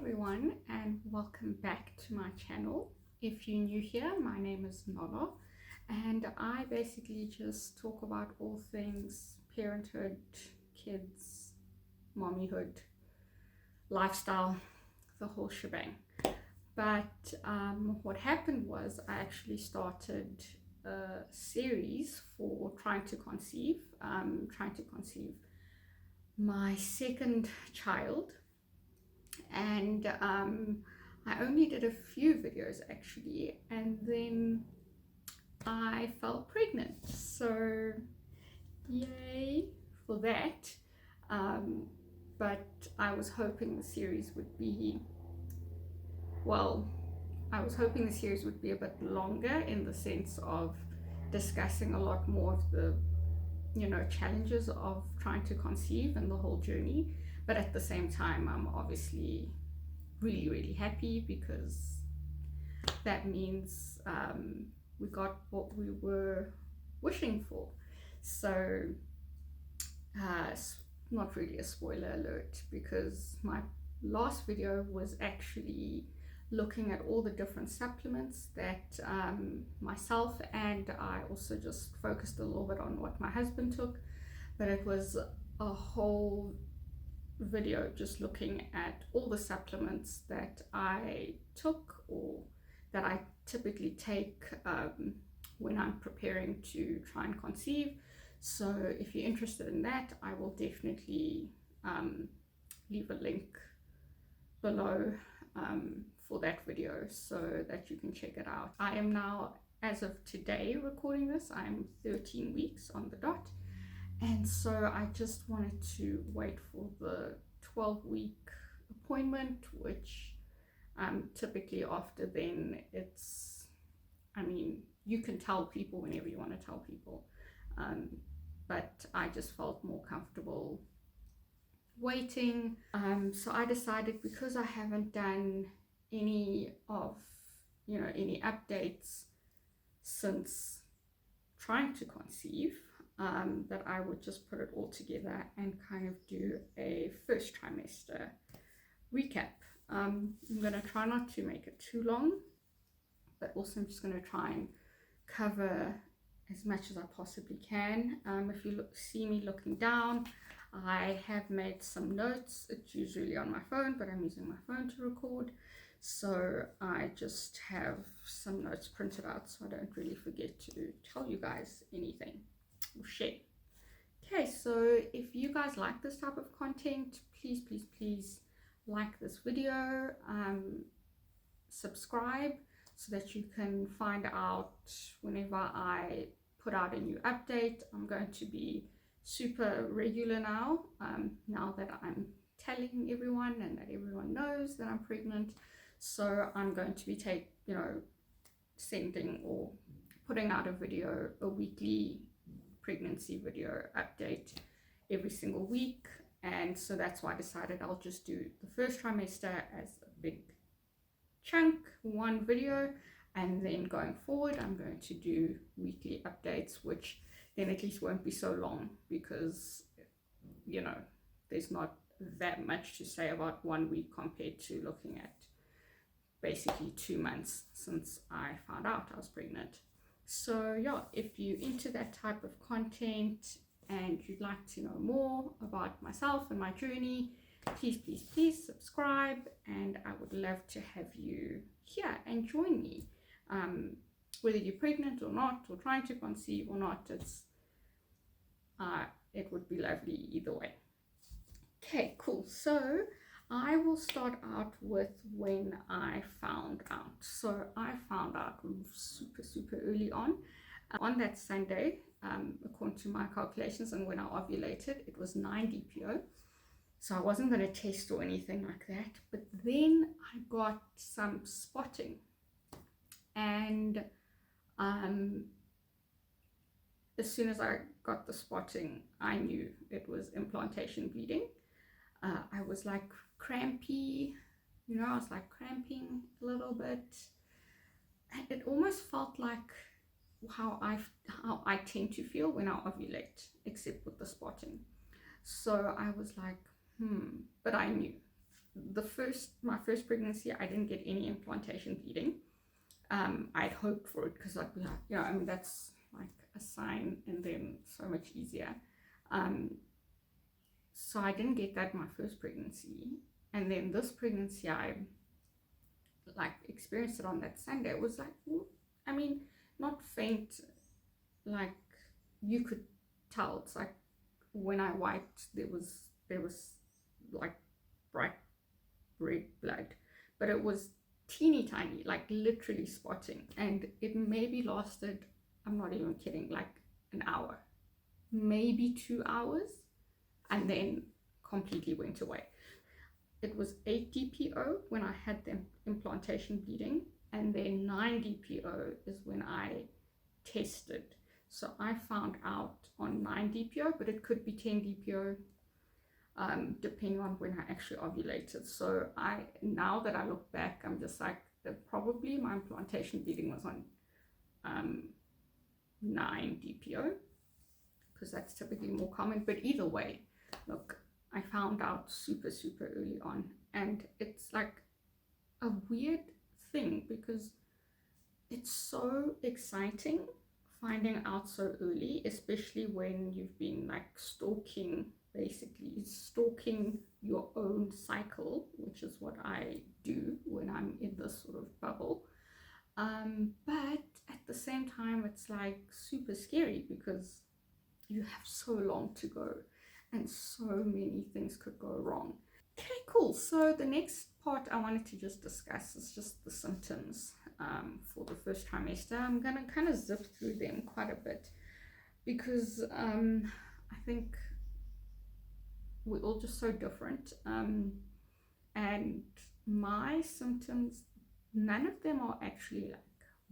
everyone, and welcome back to my channel. If you're new here, my name is Nolo, and I basically just talk about all things parenthood, kids, mommyhood, lifestyle, the whole shebang. But what happened was I actually started a series for trying to conceive my second child. And I only did a few videos actually, and then I fell pregnant, so yay for that. But I was hoping the series would be, a bit longer, in the sense of discussing a lot more of the challenges of trying to conceive and the whole journey. But at the same time, I'm obviously really happy, because that means we got what we were wishing for. So not really a spoiler alert, because my last video was actually looking at all the different supplements that myself, and I also just focused a little bit on what my husband took, but it was a whole video just looking at all the supplements that I took, or that I typically take when I'm preparing to try and conceive. So if you're interested in that, I will definitely leave a link below for that video so that you can check it out. I am now, as of today recording this, I'm 13 weeks on the dot. And so I just wanted to wait for the 12-week appointment, which typically after then you can tell people whenever you want to tell people. But I just felt more comfortable waiting. So I decided, because I haven't done any updates since trying to conceive, that I would just put it all together and kind of do a first trimester recap. I'm going to try not to make it too long, but also I'm just going to try and cover as much as I possibly can. If you see me looking down, I have made some notes. It's usually on my phone, but I'm using my phone to record. So I just have some notes printed out so I don't really forget to tell you guys anything or share. Okay, so if you guys like this type of content, please like this video, subscribe, so that you can find out whenever I put out a new update. I'm going to be super regular now, now that I'm telling everyone and that everyone knows that I'm pregnant. So I'm going to be sending or putting out a weekly pregnancy video update every single week. And so that's why I decided I'll just do the first trimester as a big chunk, one video, and then going forward I'm going to do weekly updates, which then at least won't be so long, because there's not that much to say about 1 week compared to looking at basically 2 months since I found out I was pregnant. So yeah, if you're into that type of content and you'd like to know more about myself and my journey, please subscribe, and I would love to have you here and join me. Whether you're pregnant or not, or trying to conceive or not, it would be lovely either way. Okay, cool. So I will start out with when I found out. So I found out super early on that Sunday, according to my calculations, and when I ovulated, it was 9 DPO. So I wasn't going to test or anything like that. But then I got some spotting, and as soon as I got the spotting, I knew it was implantation bleeding. I was like crampy, I was like cramping a little bit. It almost felt like how I tend to feel when I ovulate, except with the spotting. So I was like, but I knew my first pregnancy, I didn't get any implantation bleeding. I'd hoped for it because I'd be like, I mean, that's like a sign, and then so much easier. So I didn't get that my first pregnancy, and then this pregnancy, I like experienced it on that Sunday. It was like, I mean, not faint, like you could tell. It's like when I wiped, there was like bright red blood, but it was teeny tiny, like literally spotting, and it maybe lasted, I'm not even kidding, like an hour, maybe 2 hours, and then completely went away. It was 8 DPO when I had the implantation bleeding, and then 9 DPO is when I tested. So I found out on 9 DPO, but it could be 10 DPO, depending on when I actually ovulated. So now that I look back, I'm just like, probably my implantation bleeding was on 9 DPO, because that's typically more common. But either way, look, I found out super, super early on, and it's like a weird thing because it's so exciting finding out so early, especially when you've been like basically stalking your own cycle, which is what I do when I'm in this sort of bubble. But at the same time, it's like super scary because you have so long to go and so many things could go wrong. Okay, cool. So the next part I wanted to just discuss is just the symptoms for the first trimester. I'm going to kind of zip through them quite a bit because I think we're all just so different. And my symptoms, none of them are actually like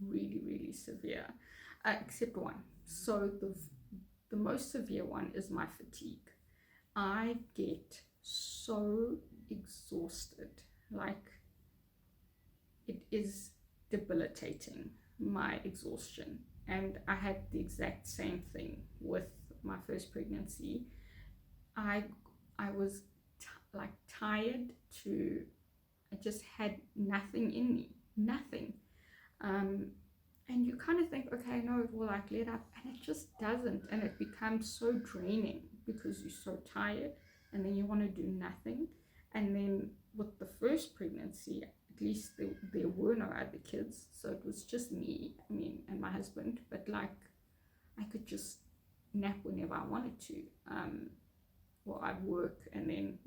really, really severe, except one. So the most severe one is my fatigue. I get so exhausted, like it is debilitating, my exhaustion. And I had the exact same thing with my first pregnancy. I was like tired to, I just had nothing in me, nothing. And you kind of think, okay, no, it will like let up, and it just doesn't, and it becomes so draining because you're so tired, and then you want to do nothing. And then with the first pregnancy, at least there were no other kids, so it was just me, I mean, and my husband, but like I could just nap whenever I wanted to, or I'd work, and then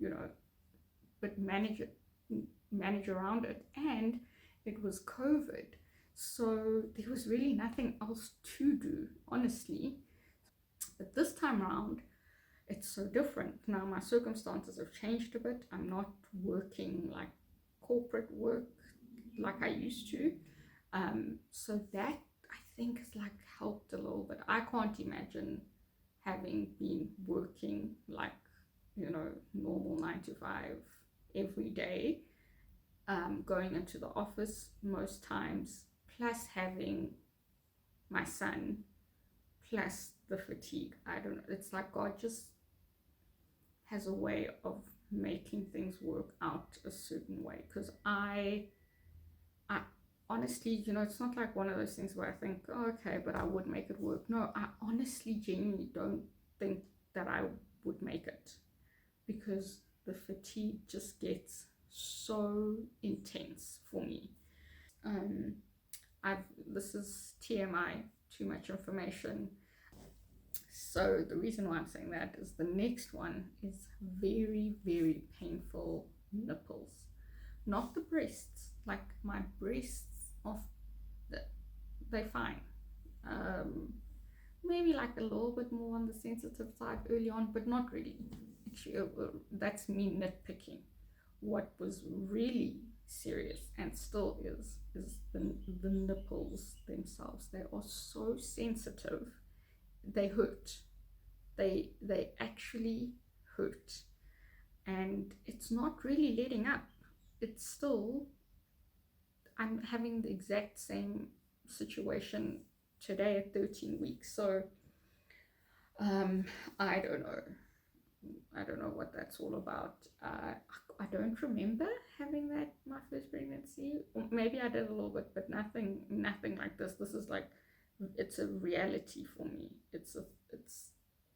but manage around it. And it was COVID, so there was really nothing else to do, honestly. But this time around, it's so different. Now my circumstances have changed a bit. I'm not working like corporate work like I used to. So that I think has like helped a little bit. I can't imagine having been working like, normal 9 to 5 every day, going into the office most times, plus having my son, plus the fatigue. I don't know. It's like God just has a way of making things work out a certain way. Because I honestly, it's not like one of those things where I think, oh, okay, but I would make it work. No, I honestly, genuinely don't think that I would make it, because the fatigue just gets so intense for me. This is TMI, too much information. So the reason why I'm saying that is the next one is very, very painful nipples. Not the breasts. Like my breasts, they're fine. Maybe like a little bit more on the sensitive side early on, but not really. Actually, that's me nitpicking. What was really serious and still is the nipples themselves. They are so sensitive. They hurt. They actually hurt, and it's not really letting up. It's still, I'm having the exact same situation today at 13 weeks. So I don't know what that's all about. I don't remember having that my first pregnancy. Or maybe I did a little bit, but nothing like this. This is like, it's a reality for me. It's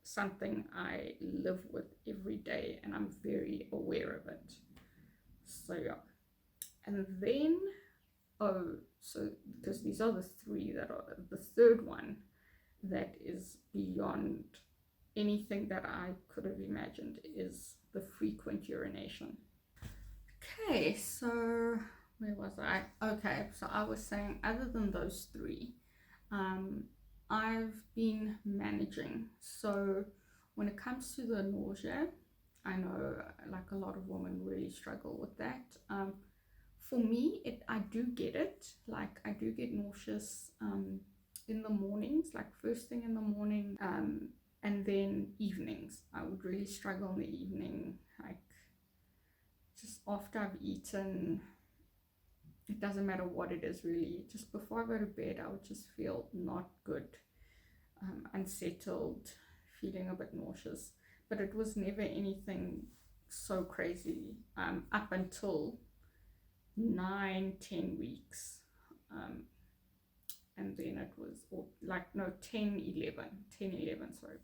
something I live with every day, and I'm very aware of it. So yeah. And then, oh, so because these are the three that are, the third one that is beyond anything that I could have imagined is the frequent urination. Okay, so where was I? Okay, so I was saying, other than those three, um, I've been managing. So when it comes to the nausea, I know like a lot of women really struggle with that. For me, I do get it. Like I do get nauseous in the mornings, like first thing in the morning, and then evenings. I would really struggle in the evening, like just after I've eaten. It doesn't matter what it is really. Just before I go to bed, I would just feel not good, unsettled, feeling a bit nauseous. But it was never anything so crazy up until 9-10 weeks, and then it was like no 10-11, sorry.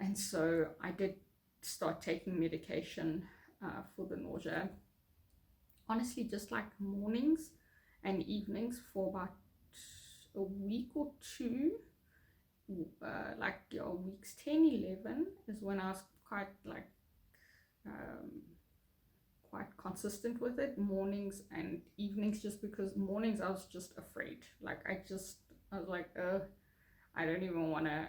And so I did start taking medication for the nausea, honestly just like mornings and evenings for about a week or two. Like weeks 10-11 is when I was quite like quite consistent with it, mornings and evenings, just because mornings I was just afraid, like I was like, I don't even want to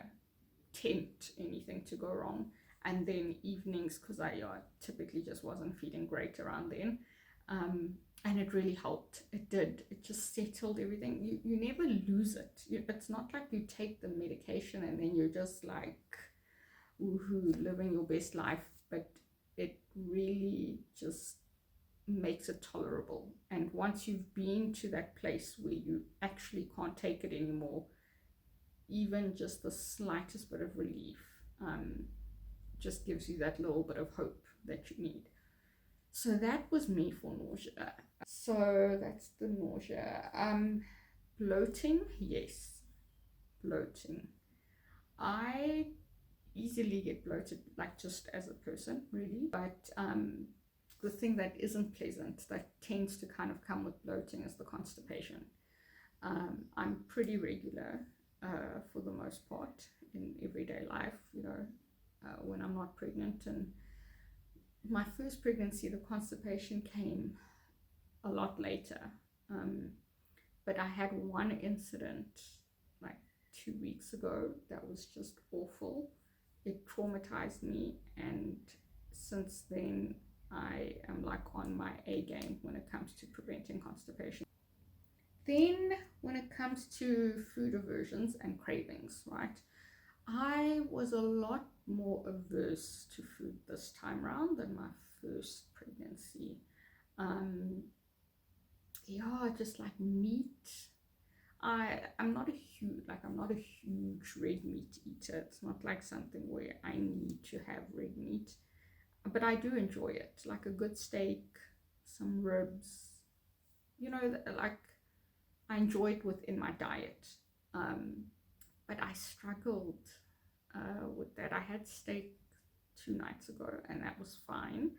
tempt anything to go wrong. And then evenings, because I typically just wasn't feeling great around then, and it really helped. It just settled everything. You never lose it. It's not like you take the medication and then you're just like woohoo living your best life, but it really just makes it tolerable. And once you've been to that place where you actually can't take it anymore, even just the slightest bit of relief just gives you that little bit of hope that you need. So that was me for nausea. So that's the nausea. Bloating, yes, bloating. I easily get bloated, like just as a person, really. But the thing that isn't pleasant, that tends to kind of come with bloating, is the constipation. I'm pretty regular for the most part in everyday life, when I'm not pregnant. And my first pregnancy, the constipation came a lot later. But I had one incident like 2 weeks ago that was just awful. It traumatized me, and since then I am like on my A game when it comes to preventing constipation. Then when it comes to food aversions and cravings, right? I was a lot more averse to food this time around than my first pregnancy. Just like meat. I'm not a huge red meat eater. It's not like something where I need to have red meat, but I do enjoy it, like a good steak, some ribs, like I enjoy it within my diet. But I struggled with that. I had steak 2 nights ago, and that was fine.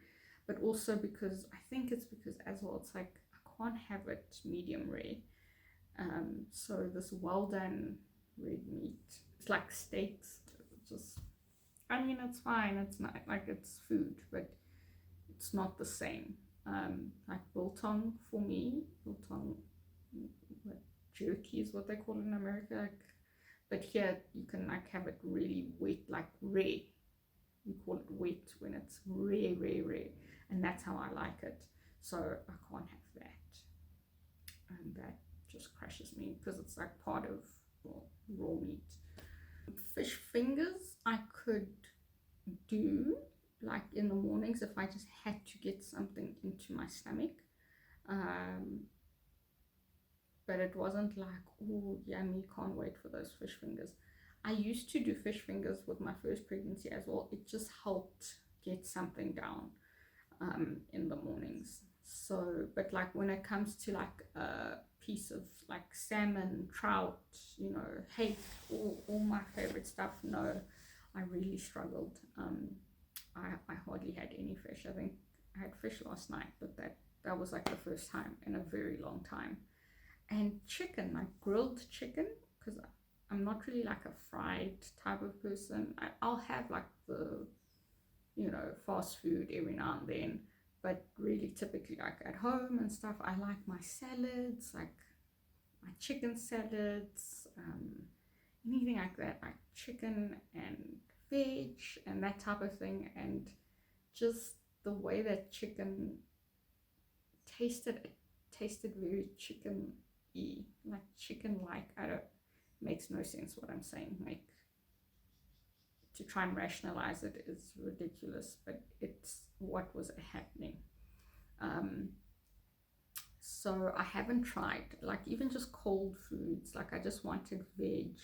But also because I think it's because as well, it's like I can't have it medium rare. So this well done red meat, it's like steaks. I mean, it's fine. It's not like it's food, but it's not the same. Like biltong for me, biltong jerky is what they call it in America. But here you can like have it really wet, like rare. We call it wet when it's rare, and that's how I like it. So I can't have that, and that just crushes me because it's like part of raw meat. Fish fingers I could do like in the mornings if I just had to get something into my stomach. But it wasn't like, oh yummy, can't wait for those fish fingers. I used to do fish fingers with my first pregnancy as well. It just helped get something down. in the mornings. So, but like when it comes to like a piece of like salmon, trout, you know, hake, all my favorite stuff, no, I really struggled. I hardly had any fish. I think I had fish last night, but that was like the first time in a very long time. And chicken, like grilled chicken, because I'm not really like a fried type of person. I'll have like the, you know, fast food every now and then, but really typically like at home and stuff, I like my salads, like my chicken salads, anything like that, like chicken and veg and that type of thing. And just the way that chicken tasted, it tasted very chicken-y, like chicken-like. I don't, makes no sense what I'm saying. Like, to try and rationalize it is ridiculous, but it's what was happening. So I haven't tried like even just cold foods. Like I just wanted veg.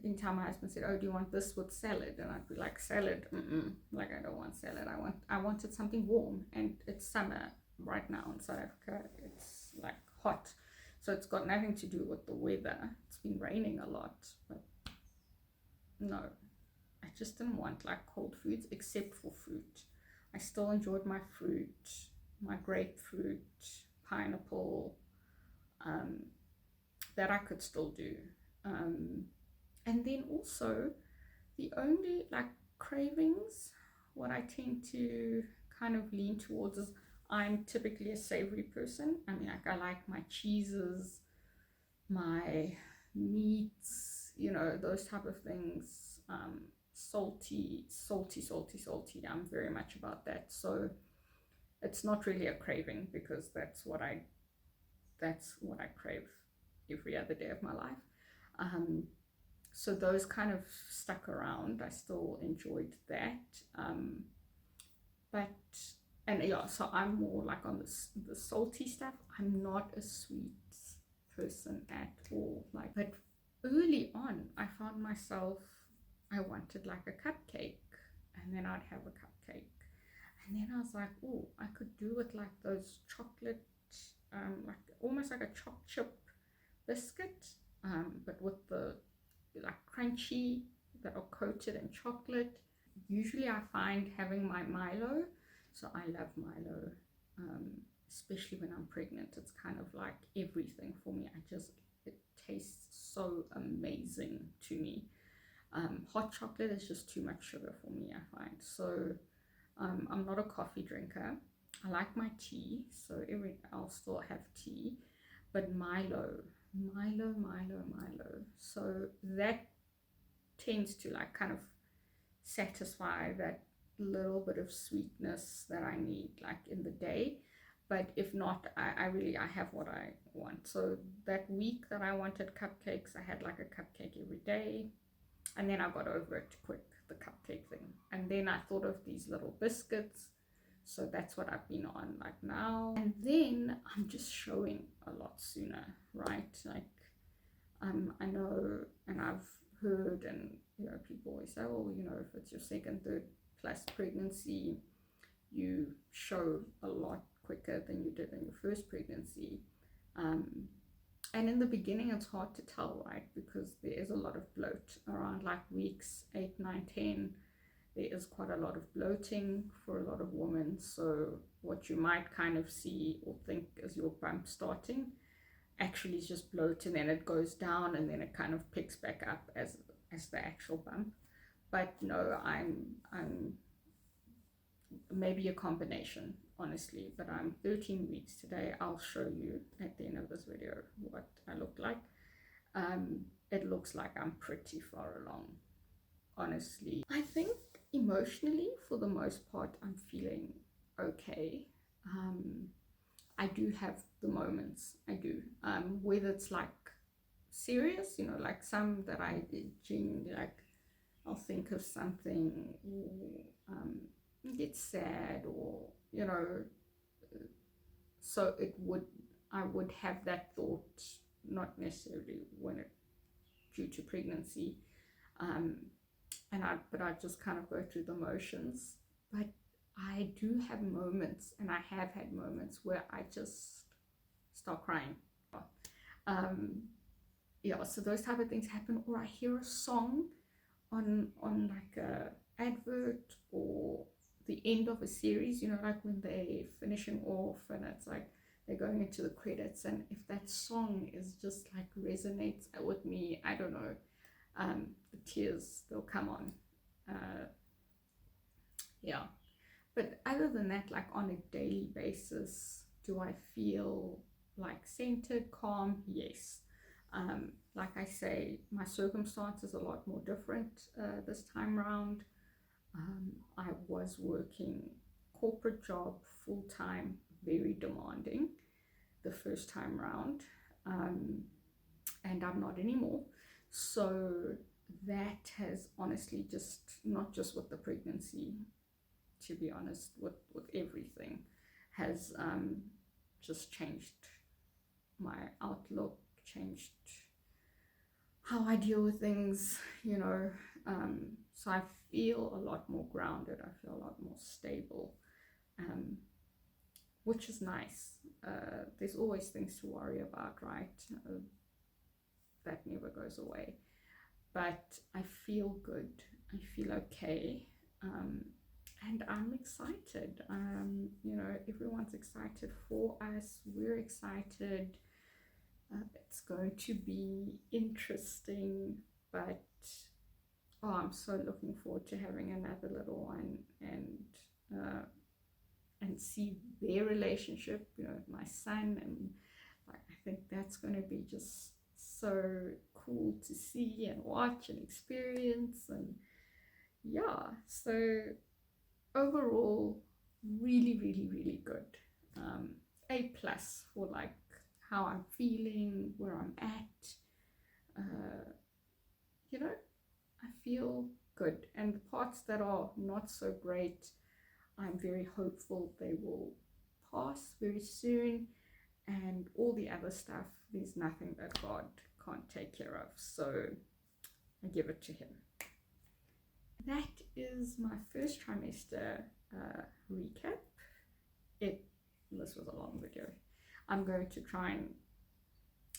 Anytime my husband said, "Oh, do you want this with salad?" and I'd be like, "Salad? Mm-mm. Like I don't want salad. I wanted something warm, and it's summer right now in South Africa. It's like hot, so it's got nothing to do with the weather. It's been raining a lot, but no, I just didn't want like cold foods except for fruit. I still enjoyed my fruit, my grapefruit, pineapple, um, that I could still do. And then also the only like cravings, what I tend to kind of lean towards is I'm typically a savory person. I mean, like I like my cheeses, my meats, you know, those type of things. Salty, salty, salty, salty. I'm very much about that. So it's not really a craving because that's what I crave every other day of my life. So those kind of stuck around. I still enjoyed that. But and yeah, so I'm more like on the salty stuff. I'm not a sweet person at all. Like, but early on, I found myself I wanted like a cupcake, and then I'd have a cupcake, and then I was like, oh, I could do it like those chocolate, like almost like a choc chip biscuit, but with the like crunchy that are coated in chocolate. Usually I find having my Milo, so I love Milo, especially when I'm pregnant. It's kind of like everything for me. It tastes so amazing to me. Hot chocolate is just too much sugar for me, I find. So I'm not a coffee drinker. I like my tea, so I'll still have tea, but Milo, Milo, Milo, Milo. So that tends to like kind of satisfy that little bit of sweetness that I need like in the day. But if not, I have what I want. So that week that I wanted cupcakes, I had like a cupcake every day, and then I got over it quick, the cupcake thing. And then I thought of these little biscuits, so that's what I've been on like now. And then I'm just showing a lot sooner, right? Like I know, and I've heard, and you know, people always say, oh, you know, if it's your second, third plus pregnancy, you show a lot quicker than you did in your first pregnancy. And in the beginning, it's hard to tell, right? Because there is a lot of bloat around like weeks 8, 9, 10. There is quite a lot of bloating for a lot of women. So what you might kind of see or think is your bump starting actually is just bloat, and then it goes down, and then it kind of picks back up as the actual bump. But no, I'm maybe a combination, honestly. But I'm 13 weeks today. I'll show you at the end of this video what I look like. It looks like I'm pretty far along, honestly. I think emotionally, for the most part, I'm feeling okay. I do have the moments, I do, whether it's like serious, you know, like some that I genuinely like, I'll think of something, or get sad, or you know, so I would have that thought, not necessarily when it due to pregnancy, but I just kind of go through the motions. But I do have moments, and I have had moments where I just start crying. Um, yeah, so those type of things happen, or I hear a song on like a advert or the end of a series, you know, like when they're finishing off and it's like they're going into the credits, and if that song is just like resonates with me, I don't know, the tears, they'll come on. Yeah, but other than that, like on a daily basis, do I feel like centered, calm? Yes. Like I say, my circumstance is a lot more different this time around. I was working corporate job full time, very demanding the first time round, and I'm not anymore. So that has honestly just not just with the pregnancy, to be honest, with everything, has just changed my outlook, changed how I deal with things, you know. So I feel a lot more grounded, I feel a lot more stable, um, which is nice. There's always things to worry about, right? That never goes away. But I feel good, I feel okay, and I'm excited. You know, everyone's excited for us, we're excited. It's going to be interesting, but oh, I'm so looking forward to having another little one, and see their relationship, you know, with my son, and like I think that's going to be just so cool to see and watch and experience. And yeah, so overall, really, really, really good. A plus for like how I'm feeling, where I'm at. You know, I feel good, and the parts that are not so great, I'm very hopeful they will pass very soon, and all the other stuff, there's nothing that God can't take care of, so I give it to him. That is my first trimester recap. This was a long video. I'm going to try and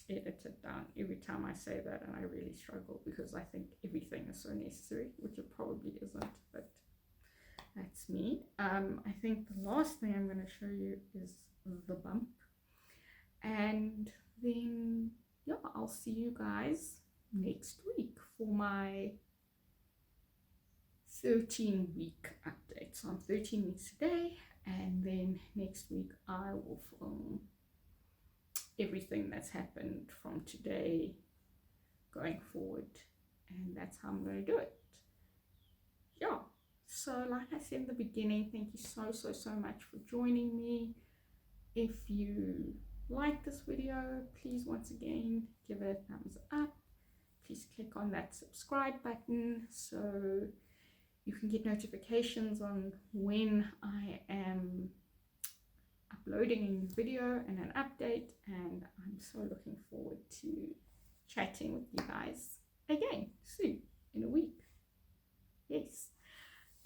edit it down every time I say that, and I really struggle because I think everything is so necessary, which it probably isn't, but that's me. I think the last thing I'm going to show you is the bump, and then yeah, I'll see you guys next week for my 13-week update. So I'm 13 weeks today, and then next week I will film everything that's happened from today going forward, and that's how I'm going to do it. Yeah, so like I said in the beginning, thank you so much for joining me. If you like this video, please once again give it a thumbs up. Please click on that subscribe button so you can get notifications on when I am uploading a new video and an update, and I'm so looking forward to chatting with you guys again soon, in a week. Yes.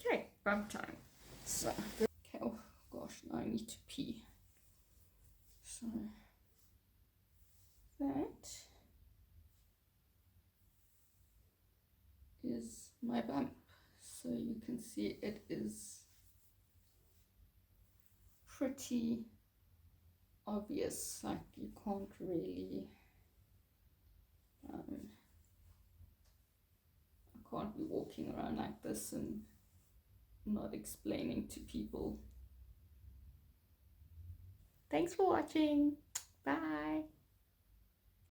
Okay, bump time. So, okay, oh gosh, now I need to pee. So, that is my bump. So you can see it is pretty obvious, like you can't really I can't be walking around like this and not explaining to people. Thanks for watching. Bye.